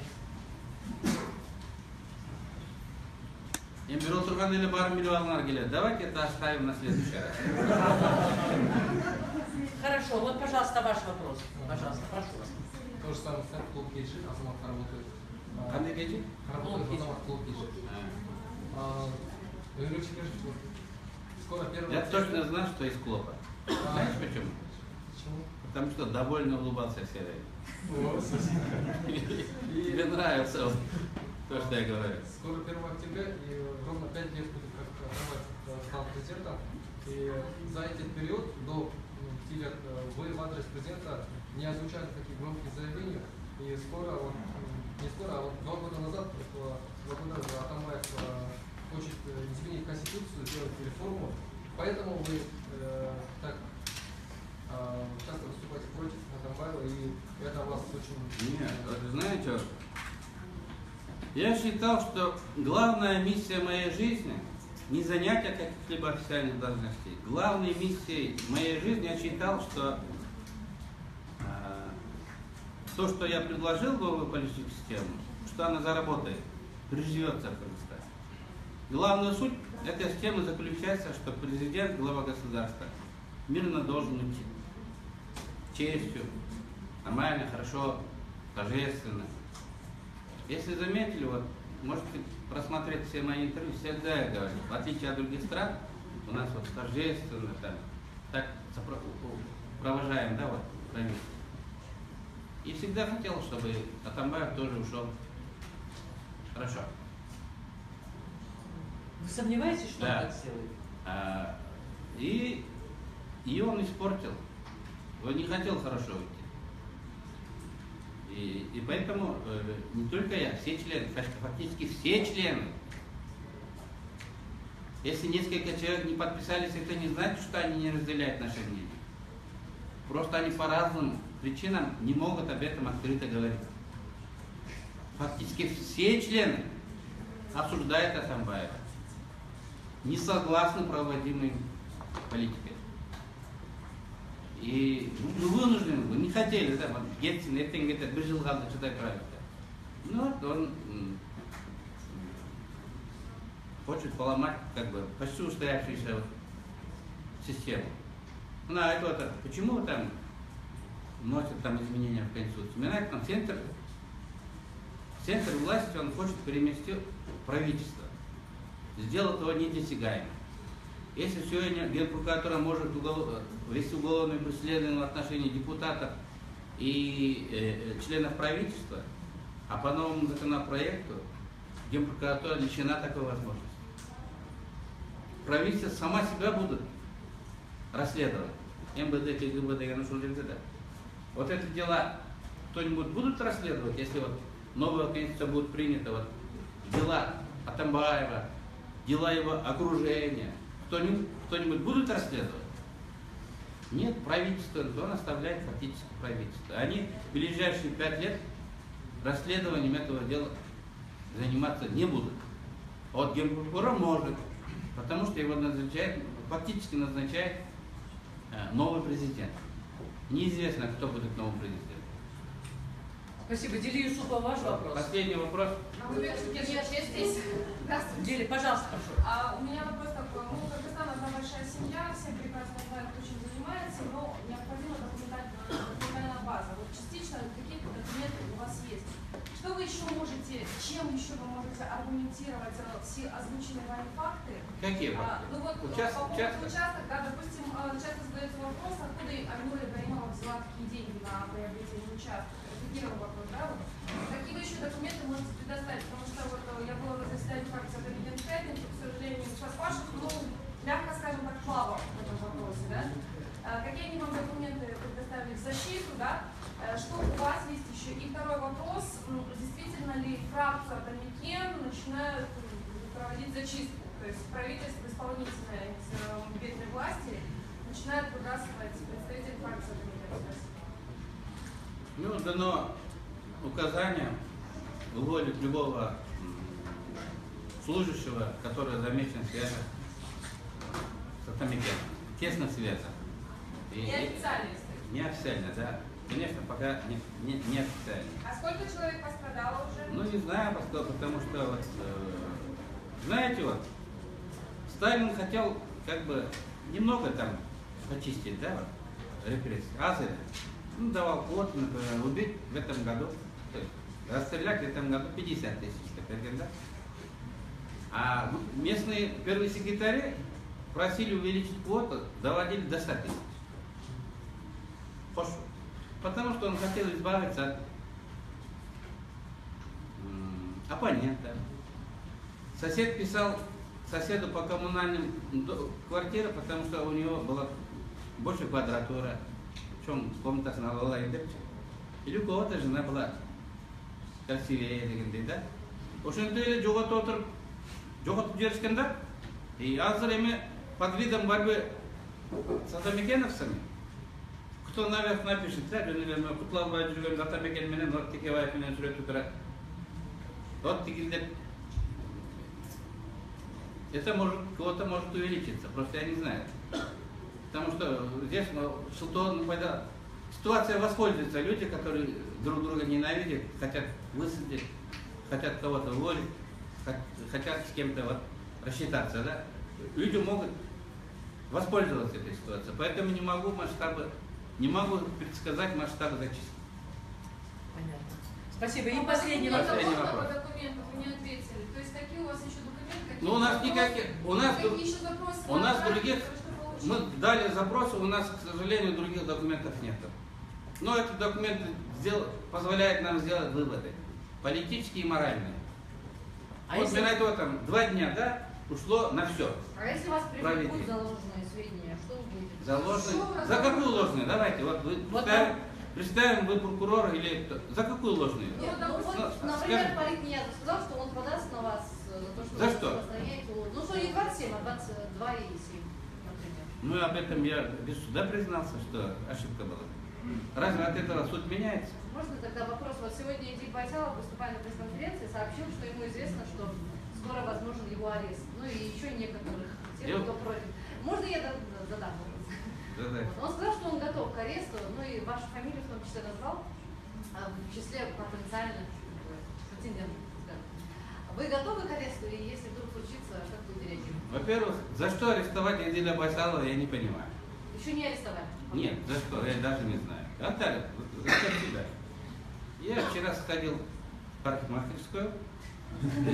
Енді бір отырған елі барым миллион алғанар келеді. Давайте это оставим на следующий раз. Хорошо, вот, пожалуйста, ваш вопрос. Пожалуйста, прошу вас. То же самое, как клуб Кейджи, Азамат работает. Қандай кечі? Работает Азамат клуб Кейджи. Скоро первый. Я точно знаю, что из клопа. Знаешь почему? Почему? Потому что довольно улыбался все время. О, спасибо. Тебе нравится вот то, что я говорю. Скоро 1 октября, и ровно 5 лет будет, как Азамат стал президентом. И за этот период, до 5 лет, вы в адрес президента не озвучали такие громкие заявления. И скоро, вот, не скоро, а вот 2 года назад, Атамбаев хочет изменить Конституцию, сделать реформу. Поэтому вы так часто выступаете против Атамбаева, и это вас очень... Нет, вот знаете, я считал, что главная миссия моей жизни не занятие каких-либо официальных должностей. Главной миссией моей жизни я считал, что то, что я предложил новую политическую систему, что она заработает, приживется в Кыргызстане. Главная суть этой системы заключается, что президент, глава государства, мирно должен уйти. Честью, нормально, хорошо, торжественно. Если заметили, вот, можете просмотреть все мои интервью, всегда я говорю, в отличие от других стран, у нас вот торжественно, там, так провожаем, да, вот, правительство. И всегда хотел, чтобы Атамбаев тоже ушел хорошо. Вы сомневаетесь, что Да. он так сделает? И он испортил. Он не хотел хорошо уйти. И поэтому не только я, все члены, фактически все члены. Если несколько человек не подписались, это не значит, что они не разделяют наше мнение. Просто они по разным причинам не могут об этом открыто говорить. Фактически все члены осуждают Атамбаева. Не согласны проводимой политикой. И вынуждены, вы не хотели, да, вот Ельцин, это где-то бежал, что-то правильно. Ну вот он хочет поломать, как бы, почти устоявшуюся вот систему. Ну, а это вот, почему там вносят там изменения в Конституцию? Вспоминает там центр власти, он хочет переместить правительство, сделать его недосягаемым. Если сегодня Генпрокуратура может вести уголовное преследование в отношении депутатов и членов правительства, а по новому законопроекту Генпрокуратура лишена такой возможности. Правительство сама себя будут расследовать. МВД, КГБ, ГНШ. Вот это дела кто-нибудь будут расследовать, если вот новая конституция будет принята, вот дела Атамбаева, дела его окружения, кто-нибудь будут расследовать? Нет, правительство, он оставляет фактически правительство. Они в ближайшие 5 лет расследованием этого дела заниматься не будут. А вот Генпрокурор может, потому что его фактически назначает новый президент. Неизвестно, кто будет новым президентом. Спасибо. Дили Юсупова, ваш вопрос. Последний вопрос. Я здесь. Здравствуйте. Дили, пожалуйста, прошу. У меня вопрос такой. Кыргызстан одна большая семья, все прекрасно знают, кто чем занимается, но необходима документальная база. Вот частично какие-то документы у вас есть. Что вы еще можете, чем еще вы можете аргументировать все озвученные вами факты? Какие факты? Ну вот Участок, да, допустим, часто задается вопрос, откуда Альнура Ибраимова взяла такие деньги на приобретение участка. Это первый вопрос, да? Вот. Какие вы еще документы можете предоставить? Потому что вот я была на заседании фракции «Объединенной пятницы», к сожалению, Шаспашев, мягко скажем так, плавал в этом вопросе, да? Какие они вам документы предоставили в защиту, да? Что у вас есть еще? И второй вопрос, действительно ли фракция Атамекен начинает проводить зачистку? То есть правительство исполнительное бедной власти начинает выбрасывать представителей фракции Атамекен. Ну, дано указание уволить любого служащего, который замечен в связях с Атамекеном. Тесно связан. Неофициально. Неофициально, да. Конечно, пока не официально. А сколько человек пострадало уже? Ну, не знаю, потому что, вот, знаете, вот, Сталин хотел, как бы, немного там почистить, да, вот, репрессии, Азеля. Ну, давал квоту, например, убить в этом году, то есть, расстрелять в этом году 50 тысяч, например, да. А местные первые секретари просили увеличить квоту, доводили до 100 тысяч. Пошел. Потому что он хотел избавиться от оппонента. Сосед писал соседу по коммунальным квартирам, потому что у него была больше квадратура, чем комната была индекс. Или у кого-то жена была красивее, да? Ошенту или жогототур, жоготуп жиберишкендер, и азыр эми под видом борьбы с атамекеновцами, кто наверх напишет, да, Кутланбай жүрген Атамекен менен Текебаев менен сүрөтү турат. Вот тигилдеп. Это может, кого-то может увеличиться, просто я не знаю. Потому что здесь ситуация воспользуется люди, которые друг друга ненавидят, хотят высадить, хотят кого-то уволить, хотят с кем-то вот рассчитаться, да. Люди могут воспользоваться этой ситуацией, поэтому не могу предсказать масштабы зачистки. Понятно. Спасибо. И А последний по вопрос. документам вы не ответили. То есть какие у вас еще документы? Ну, у нас никаких, Какие еще запросы? у нас направили, других, что получили? мы дали запросы, у нас, к сожалению, других документов нет. Но эти документы позволяют нам сделать выводы, политические и моральные. А вот если- на этого там 2 дня, да, ушло на все. А если вас Правильно. привлекут за ложные сведения, что вы будете? За ложные. Что вы За какую ложную? Давайте, вот вы Вот представим, вы прокурор или кто. За какую ложную? Нет, Ну, вот, Ну, например, скажем. Поликниязов сказал, что он подаст на вас за то, что За вы что? распространяете ложь. Ну, что не 27, а 22,7, например. Ну, об этом я без суда признался, что ошибка была. Разве от этого суд меняется? Можно тогда вопрос? Вот сегодня Эдик Байсалов, выступая на пресс-конференции, сообщил, что ему известно, что скоро возможен его арест. Ну и еще некоторых тех, кто против. Можно я задам вопрос? Да-да. Вот. Он сказал, что он готов к аресту, ну и вашу фамилию в том числе назвал, в числе потенциальных претендентов. скажем. Вы готовы к аресту, и если вдруг случится, как вы реагируете? Во-первых, за что арестовать Эдиля Байсалова, я не понимаю. Еще не арестовали? Нет, за что, я даже не знаю. А так, зачем себя? Я вчера сходил в парикмахерскую,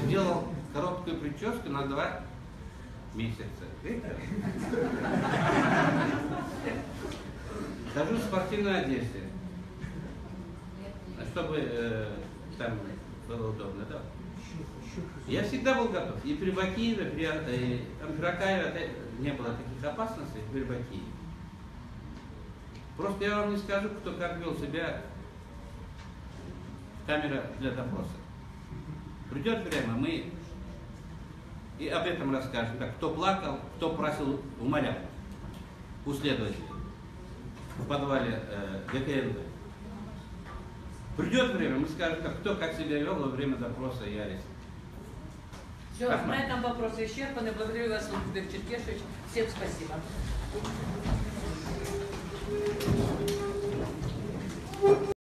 сделал короткую прическу на 2 месяца. Хожу в спортивной одежде, чтобы там было удобно, да? Я всегда был готов. И при Бакиеве, при Амфиракаеве не было таких опасностей, при Бакиеве. Просто я вам не скажу, кто как вел себя, камера для допроса. Придет время, мы и об этом расскажем, как кто плакал, кто просил, умолял у следователя в подвале ГКНБ. Придет время, мы скажем, кто как себя вел во время допроса и ареста. Все, на этом вопросы исчерпаны. Благодарю вас, Владимир Черкешевич. Всем спасибо.